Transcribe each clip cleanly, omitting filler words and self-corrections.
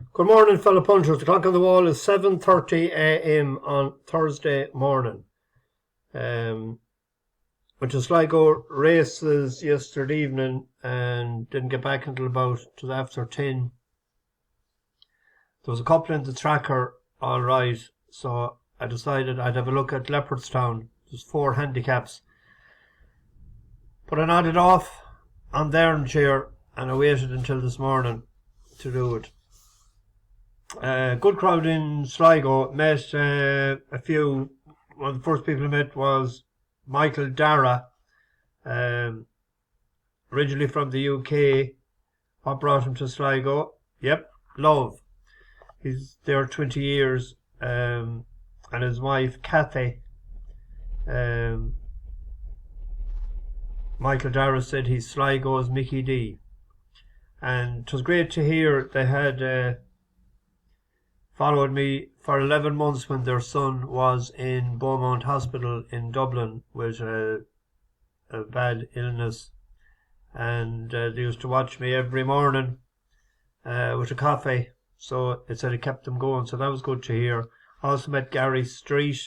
Good morning, fellow punchers. The clock on the wall is 7:30 a.m. on Thursday morning. Went to Sligo races yesterday evening and didn't get back until about after 10. There was a couple in the tracker, all right, so I decided I'd have a look at Leopardstown. There's 4 handicaps. But I nodded off on the armchair and I waited until this morning to do it. Good crowd in Sligo. Met a few. One of the first people I met was Michael Dara, originally from the UK. What brought him to Sligo? Yep, love. He's there 20 years, and his wife Kathy. Michael Dara said he's Sligo's Mickey D, and it was great to hear they had followed me for 11 months when their son was in Beaumont Hospital in Dublin with a bad illness, and they used to watch me every morning with a coffee, so it said it kept them going, so that was good to hear. I also met Gary Street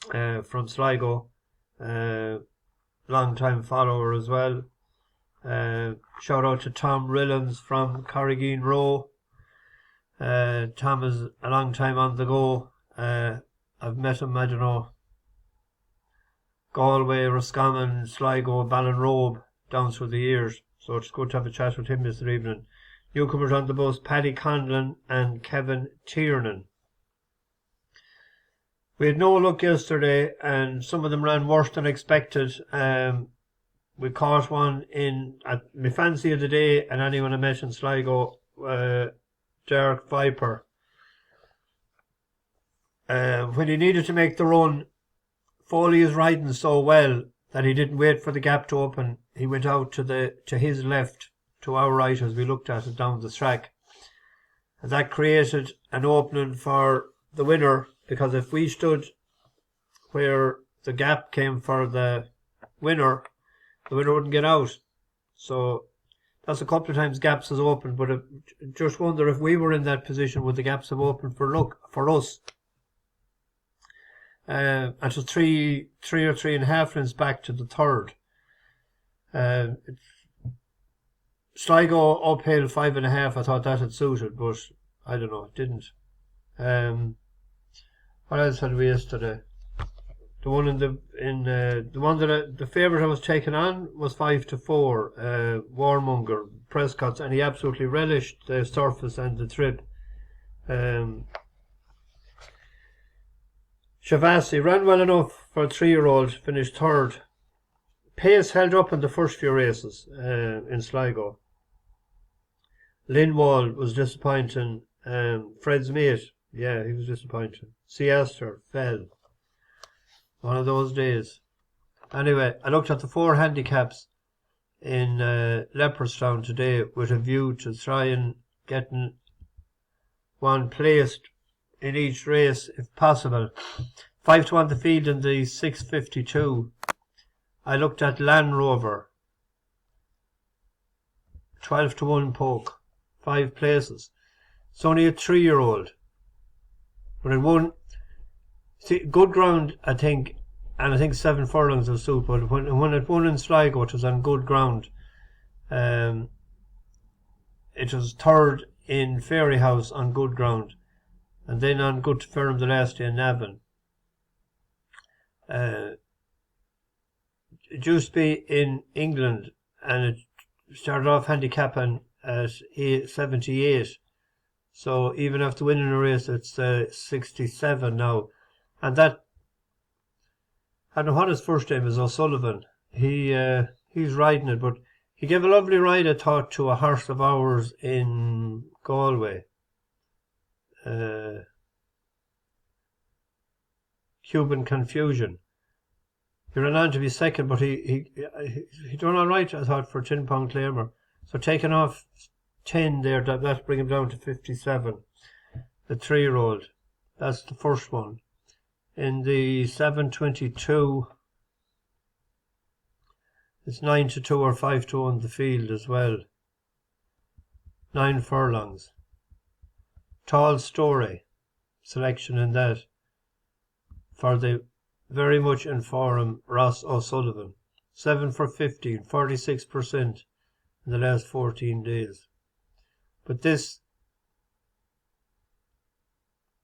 from Sligo, long time follower as well. Shout out to Tom Rillans from Corrigan Row. Tom is a long time on the go. I've met him, I don't know, Galway, Roscommon, Sligo, Ballinrobe, down through the years. So it's good to have a chat with him this evening. Newcomers on the bus, Paddy Conlon and Kevin Tiernan. We had no luck yesterday and some of them ran worse than expected. We caught one at my fancy of the day, and anyone I met in Sligo, Dark Viper. When he needed to make the run, Foley is riding so well that he didn't wait for the gap to open. He went out to his left, to our right, as we looked at it down the track, and that created an opening for the winner, because if we stood where the gap came for the winner wouldn't get out. So that's a couple of times gaps has opened, but I just wonder if we were in that position, would the gaps have opened for us? And it was three or 3.5 lengths back to the third. Sligo uphill 5.5. I thought that had suited, but I don't know, it didn't. What else had we yesterday? The one the favourite I was taking on was 5-4, Warmonger, Prescott's, and he absolutely relished the surface and the trip. Shavasi ran well enough for a 3-year-old, finished third. Pace held up in the first few races in Sligo. Linwall was disappointing. Fred's mate, yeah, he was disappointing. Siester fell. One of those days. Anyway, I looked at the 4 handicaps in Leopardstown today with a view to try and getting one placed in each race if possible. 5-1 the field in the 6:52. I looked at Land Rover. 12-1 poke. 5 places. It's only a 3-year-old. But it won. See, good ground, I think, and I think 7 furlongs will suit, but when it won in Sligo, it was on good ground. It was third in Fairy House on good ground, and then on good firm the last day in Navan. It used to be in England, and it started off handicapping at 78. So even after winning a race, it's 67 now. And that, I don't know what his first name is, O'Sullivan. He's riding it, but he gave a lovely ride, I thought, to a horse of ours in Galway. Cuban Confusion. He ran on to be second, but he done all right, I thought, for £10 claimer. So taking off 10 there, that'll bring him down to 57. The 3-year-old. That's the first one. In the 7:22, it's 9-2 or 5-2 on the field as well. 9 furlongs. Tall Story selection in that for the very much informed Ross O'Sullivan. 7 for 15, 46% in the last 14 days. But this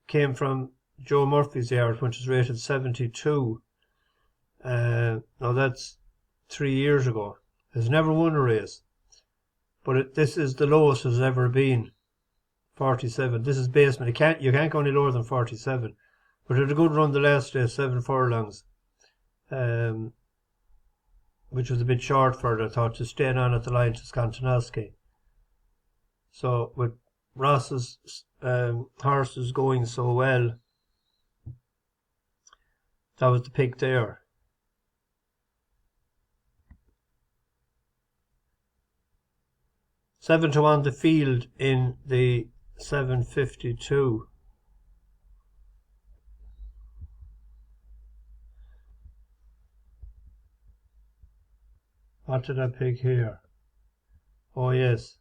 came from Joe Murphy's yard, which is rated 72. Now that's 3 years ago. Has never won a race, but this is the lowest it's ever been. 47. This is basement. You can't go any lower than 47. But it had a good run the last day, 7 furlongs, which was a bit short for it, I thought, to staying on at the line to Skantanowski. So with Ross's horses going so well, that was the pick there. Seven to 1 the field in the 752. What did I pick here? Oh yes,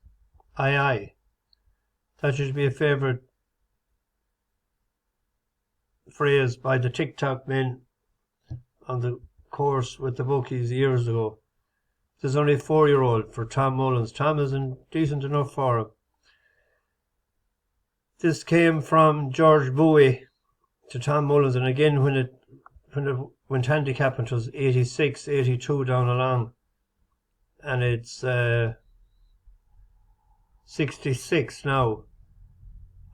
EyeEye. That should be a favourite phrase by the TikTok men on the course with the bookies years ago. This is only a 4-year-old for Tom Mullins. Tom is decent enough for him. This came from George Bowie to Tom Mullins, and again when it went handicap, it was 86, 82 down along, and it's 66 now.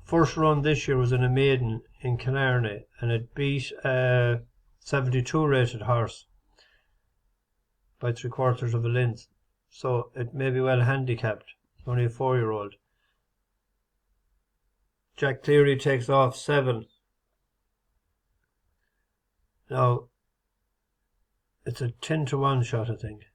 First run this year was in a maiden in Killarney, and it beat a 72 rated horse by 3/4 of a length, so it may be well handicapped. Only a 4-year-old. Jack Cleary takes off 7. Now it's a 10 to 1 shot, I think.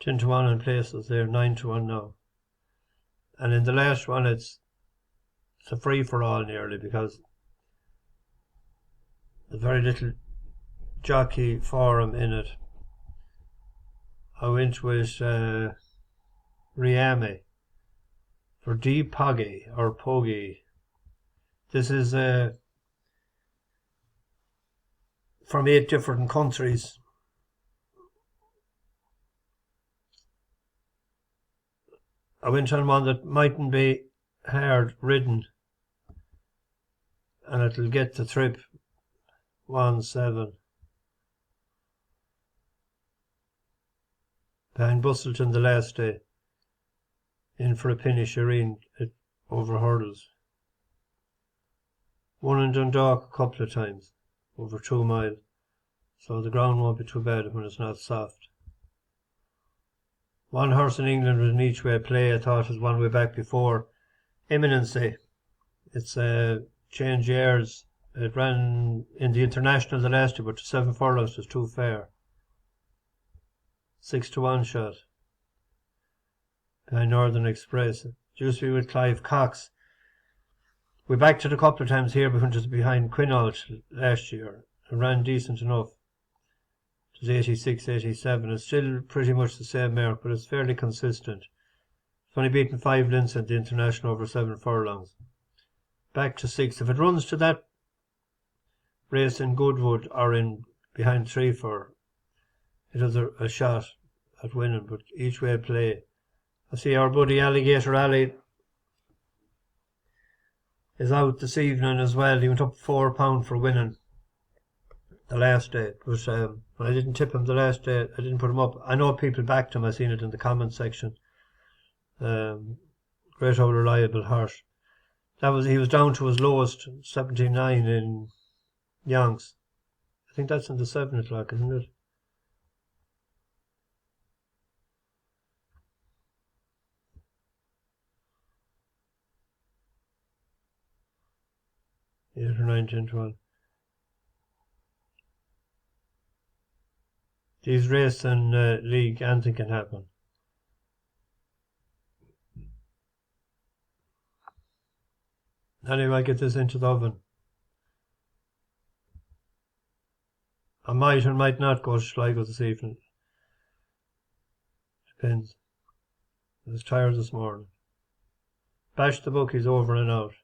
Ten to 1 in places there, 9 to 1 now. And in the last one it's a free for all nearly, because there's very little jockey for him in it. I went with Riyami for D Poggy or Poggy. This is from 8 different countries. I went on one that mightn't be hard ridden, and it'll get the trip 1-7. Behind Bustleton the last day, in for a penny Shireen over hurdles. Won in Dundalk a couple of times, over 2 mile, so the ground won't be too bad when it's not soft. One horse in England with an each way play, I thought, was one way back before. Eminency. It's change years. It ran in the International the last year, but 7 furlongs was too fair. 6 to 1 shot. Behind Northern Express. It used to be with Clive Cox. We backed it a couple of times here, but just behind Quinault last year. It ran decent enough. It was 86, 87. It's still pretty much the same mark, but it's fairly consistent. It's only beaten 5 lengths at the International over 7 furlongs. Back to 6. If it runs to that race in Goodwood or in behind 3 for, it has a shot at winning, but each way play. I see our buddy Alligator Alley is out this evening as well. He went up £4 for winning the last day. But when I didn't tip him the last day, I didn't put him up. I know people backed him. I seen it in the comment section. Great old reliable horse. He was down to his lowest 79 in Youngs. I think that's in the 7 o'clock, isn't it? Yeah, 9, 10, 12. These race and league, anything can happen. Anyway, I get this into the oven. I might or might not go to Sligo this evening. Pins. I was tired this morning. Bash the bookies over and out.